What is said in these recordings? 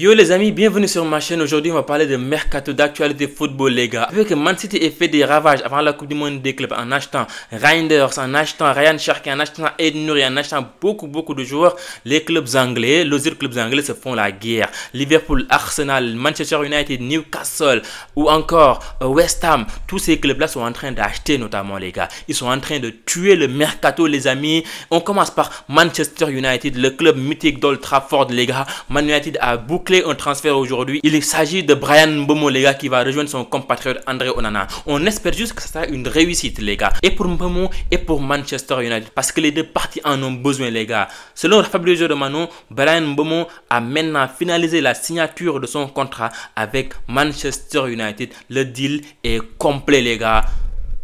Yo les amis, bienvenue sur ma chaîne. Aujourd'hui on va parler de mercato d'actualité football les gars. Vu que Man City ait fait des ravages avant la Coupe du Monde des clubs en achetant Reinders, en achetant Ryan Cherki, en achetant Aït Nouri, en achetant beaucoup de joueurs, les clubs anglais, les autres clubs anglais se font la guerre. Liverpool, Arsenal, Manchester United, Newcastle ou encore West Ham, tous ces clubs là sont en train d'acheter notamment les gars. Ils sont en train de tuer le mercato les amis. On commence par Manchester United, le club mythique d'Old Trafford les gars. Man United a bouclé un transfert aujourd'hui. Il s'agit de Bryan Mbeumo les gars qui va rejoindre son compatriote André Onana. On espère juste que ça sera une réussite les gars. Et pour Mbeumo et pour Manchester United. Parce que les deux parties en ont besoin les gars. Selon Fabrizio Romano, Bryan Mbeumo a maintenant finalisé la signature de son contrat avec Manchester United. Le deal est complet les gars.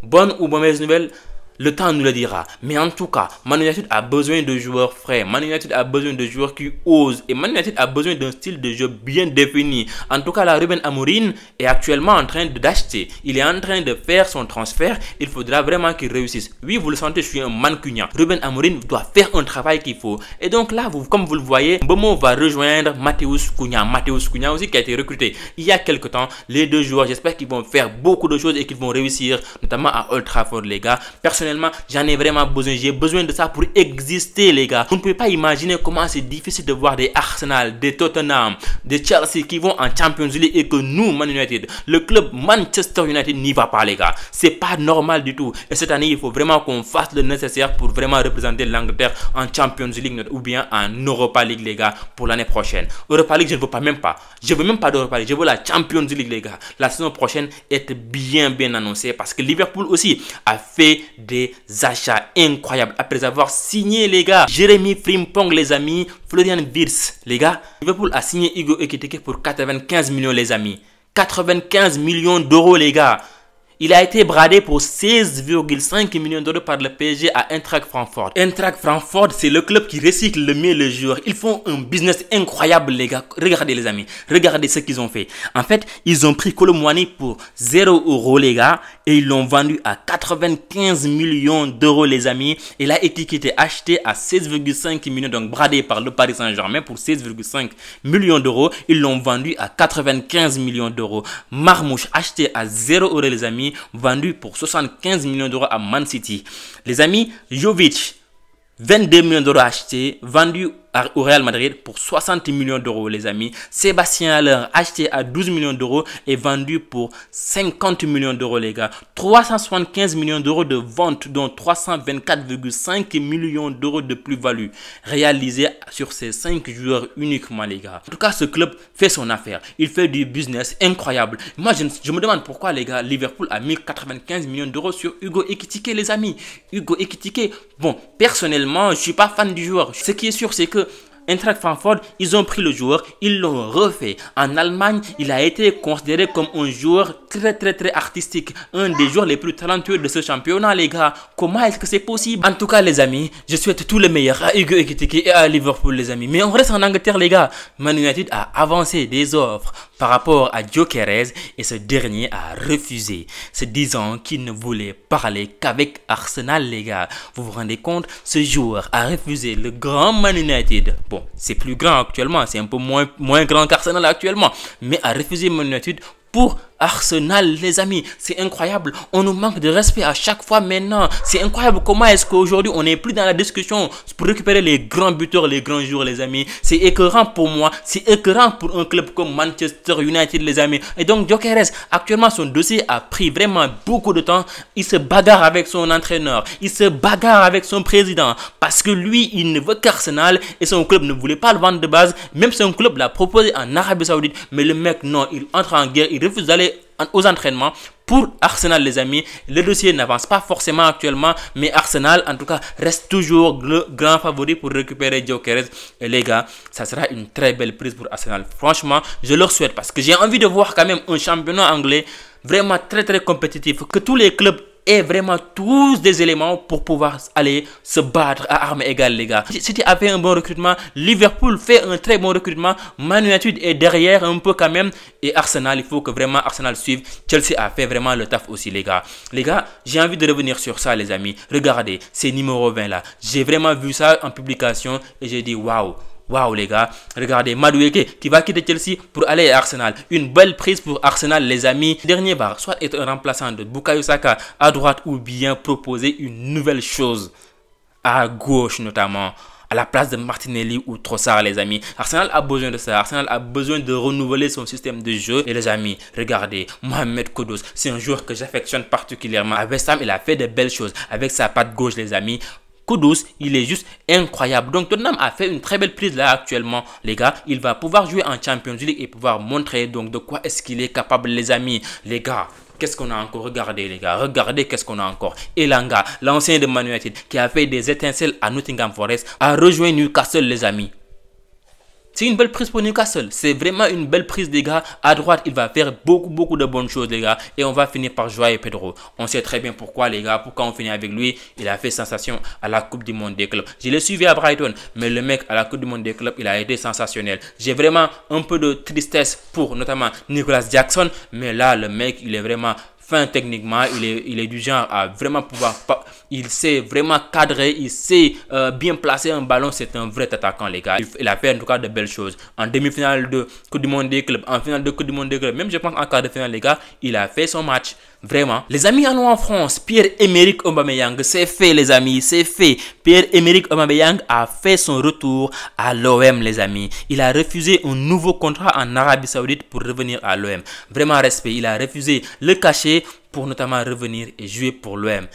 Bonne ou mauvaise nouvelle? Le temps nous le dira. Mais en tout cas, Man United a besoin de joueurs frais. Man United a besoin de joueurs qui osent. Et Man United a besoin d'un style de jeu bien défini. En tout cas, là, Ruben Amorim est actuellement en train d'acheter. Il est en train de faire son transfert. Il faudra vraiment qu'il réussisse. Oui, vous le sentez, je suis un mancunien. Ruben Amorim doit faire un travail qu'il faut. Et donc là, comme vous le voyez, Mbeumo va rejoindre Matheus Cunha. Matheus Cunha aussi qui a été recruté il y a quelques temps. Les deux joueurs, j'espère qu'ils vont faire beaucoup de choses et qu'ils vont réussir, notamment à Old Trafford, les gars. Personnellement, j'en ai vraiment besoin. J'ai besoin de ça pour exister, les gars. Vous ne pouvez pas imaginer comment c'est difficile de voir des Arsenal, des Tottenham, des Chelsea qui vont en Champions League et que nous, Man United, le club Manchester United n'y va pas, les gars. C'est pas normal du tout. Et cette année, il faut vraiment qu'on fasse le nécessaire pour vraiment représenter l'Angleterre en Champions League ou bien en Europa League, les gars, pour l'année prochaine. Europa League, je ne veux pas même pas. Je veux même pas d'Europa League. Je veux la Champions League, les gars. La saison prochaine est bien annoncée parce que Liverpool aussi a fait des achats incroyables après avoir signé les gars Jérémy Frimpong les amis, Florian Wirtz les gars. Liverpool a signé Hugo Ekitike pour 95 millions les amis, 95 millions d'euros les gars. Il a été bradé pour 16,5 millions d'euros par le PSG à Eintracht Francfort. Eintracht Francfort, c'est le club qui recycle le mieux les joueurs. Ils font un business incroyable, les gars. Regardez, les amis. Regardez ce qu'ils ont fait. En fait, ils ont pris Kolo Muani pour 0 €, les gars. Et ils l'ont vendu à 95 millions d'euros, les amis. Et là, étiqueté acheté à 16,5 millions, donc bradé par le Paris Saint-Germain pour 16,5 millions d'euros. Ils l'ont vendu à 95 millions d'euros. Marmouche, acheté à 0 €, les amis, vendu pour 75 millions d'euros à Man City. Les amis, Jovic, 22 millions d'euros acheté, vendu au Real Madrid pour 60 millions d'euros, les amis. Sébastien Haller, acheté à 12 millions d'euros et vendu pour 50 millions d'euros, les gars. 375 millions d'euros de vente, dont 324,5 millions d'euros de plus-value réalisée sur ces 5 joueurs uniquement, les gars. En tout cas, ce club fait son affaire. Il fait du business incroyable. Moi, je me demande pourquoi, les gars, Liverpool a mis 95 millions d'euros sur Hugo Ekitike, les amis. Hugo Ekitike, bon, personnellement, je suis pas fan du joueur. Ce qui est sûr, c'est que Eintracht Francfort, ils ont pris le joueur, ils l'ont refait. En Allemagne, il a été considéré comme un joueur très artistique. Un des joueurs les plus talentueux de ce championnat, les gars. Comment est-ce que c'est possible? En tout cas, les amis, je souhaite tout le meilleur à Hugo Ekitike et à Liverpool, les amis. Mais on reste en Angleterre, les gars. Man United a avancé des offres par rapport à Gyökeres et ce dernier a refusé, se disant qu'il ne voulait parler qu'avec Arsenal, les gars. Vous vous rendez compte? Ce joueur a refusé le grand Man United. Bon, c'est plus grand actuellement, c'est un peu moins grand qu'Arsenal actuellement, mais a refusé Man United pour Arsenal, les amis. C'est incroyable. On nous manque de respect à chaque fois maintenant. C'est incroyable comment est-ce qu'aujourd'hui on n'est plus dans la discussion pour récupérer les grands buteurs, les grands joueurs, les amis. C'est écœurant pour moi. C'est écœurant pour un club comme Manchester United, les amis. Et donc Gyökeres, actuellement son dossier a pris vraiment beaucoup de temps. Il se bagarre avec son entraîneur. Il se bagarre avec son président. Parce que lui, il ne veut qu'Arsenal et son club ne voulait pas le vendre de base. Même son club l'a proposé en Arabie Saoudite. Mais le mec, non, il entre en guerre. Il refuse d'aller aux entraînements pour Arsenal, les amis. Le dossier n'avance pas forcément actuellement, mais Arsenal en tout cas reste toujours le grand favori pour récupérer Gyökeres. Et les gars, ça sera une très belle prise pour Arsenal. Franchement, je leur souhaite parce que j'ai envie de voir quand même un championnat anglais vraiment très compétitif, que tous les clubs aient vraiment tous des éléments pour pouvoir aller se battre à armes égales, les gars. City a fait un bon recrutement, Liverpool fait un très bon recrutement, Man United est derrière un peu quand même, et Arsenal, il faut que vraiment Arsenal suive. Chelsea a fait vraiment le taf aussi, les gars. Les gars, j'ai envie de revenir sur ça, les amis. Regardez, c'est numéro 20 là. J'ai vraiment vu ça en publication et j'ai dit waouh. Waouh les gars, regardez Madueke qui va quitter Chelsea pour aller à Arsenal. Une belle prise pour Arsenal les amis. Dernier va soit être un remplaçant de Bukayo Saka à droite ou bien proposer une nouvelle chose à gauche notamment, à la place de Martinelli ou Trossard les amis. Arsenal a besoin de ça. Arsenal a besoin de renouveler son système de jeu. Et les amis, regardez, Mohamed Kudus, c'est un joueur que j'affectionne particulièrement. À West Ham, il a fait de belles choses avec sa patte gauche les amis. Kudus, il est juste incroyable. Donc Tottenham a fait une très belle prise là actuellement les gars. Il va pouvoir jouer en Champions League et pouvoir montrer donc de quoi est-ce qu'il est capable les amis. Les gars, qu'est-ce qu'on a encore? Regardez les gars, regardez qu'est-ce qu'on a encore. Elanga, l'ancien de Man United qui a fait des étincelles à Nottingham Forest, a rejoint Newcastle les amis. C'est une belle prise pour Newcastle. C'est vraiment une belle prise les gars. À droite, il va faire beaucoup de bonnes choses les gars. Et on va finir par Joao Pedro. On sait très bien pourquoi les gars. Pourquoi on finit avec lui. Il a fait sensation à la Coupe du Monde des clubs. Je l'ai suivi à Brighton. Mais le mec à la Coupe du Monde des clubs, il a été sensationnel. J'ai vraiment un peu de tristesse pour notamment Nicolas Jackson. Mais là, le mec, il est vraiment fin techniquement, il est du genre à vraiment pouvoir, il sait vraiment cadrer, il sait bien placer un ballon, c'est un vrai attaquant les gars. Il a fait en tout cas de belles choses. En demi-finale de Coupe du Monde des clubs, en finale de Coupe du Monde des clubs, même je pense en quart de finale les gars, il a fait son match. Vraiment. Les amis en France, Pierre-Emerick Aubameyang, c'est fait les amis, c'est fait. Pierre-Emerick Aubameyang a fait son retour à l'OM les amis. Il a refusé un nouveau contrat en Arabie Saoudite pour revenir à l'OM. Vraiment respect, il a refusé le cachet pour notamment revenir et jouer pour l'OM.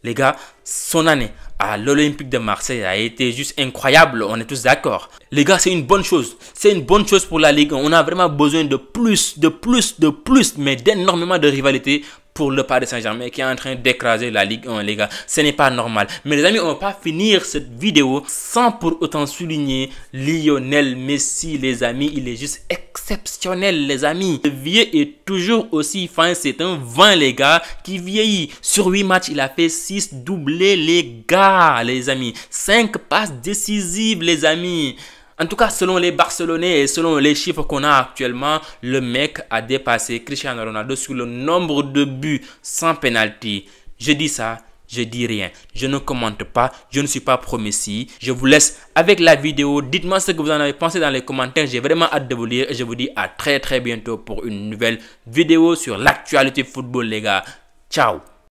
Les gars, son année à l'Olympique de Marseille a été juste incroyable, on est tous d'accord. Les gars, c'est une bonne chose. C'est une bonne chose pour la Ligue. On a vraiment besoin de plus, mais d'énormément de rivalité pour le Paris Saint-Germain qui est en train d'écraser la Ligue 1, les gars. Ce n'est pas normal. Mais les amis, on ne va pas finir cette vidéo sans pour autant souligner Lionel Messi, les amis. Il est juste exceptionnel, les amis. Le vieux est toujours aussi fin. C'est un 20, les gars, qui vieillit. Sur 8 matchs, il a fait 6 doublés, les gars, les amis. 5 passes décisives, les amis. En tout cas, selon les Barcelonais et selon les chiffres qu'on a actuellement, le mec a dépassé Cristiano Ronaldo sur le nombre de buts sans penalty. Je dis ça, je dis rien. Je ne commente pas, je ne suis pas pro-Messi. Je vous laisse avec la vidéo. Dites-moi ce que vous en avez pensé dans les commentaires. J'ai vraiment hâte de vous lire et je vous dis à très bientôt pour une nouvelle vidéo sur l'actualité football, les gars. Ciao!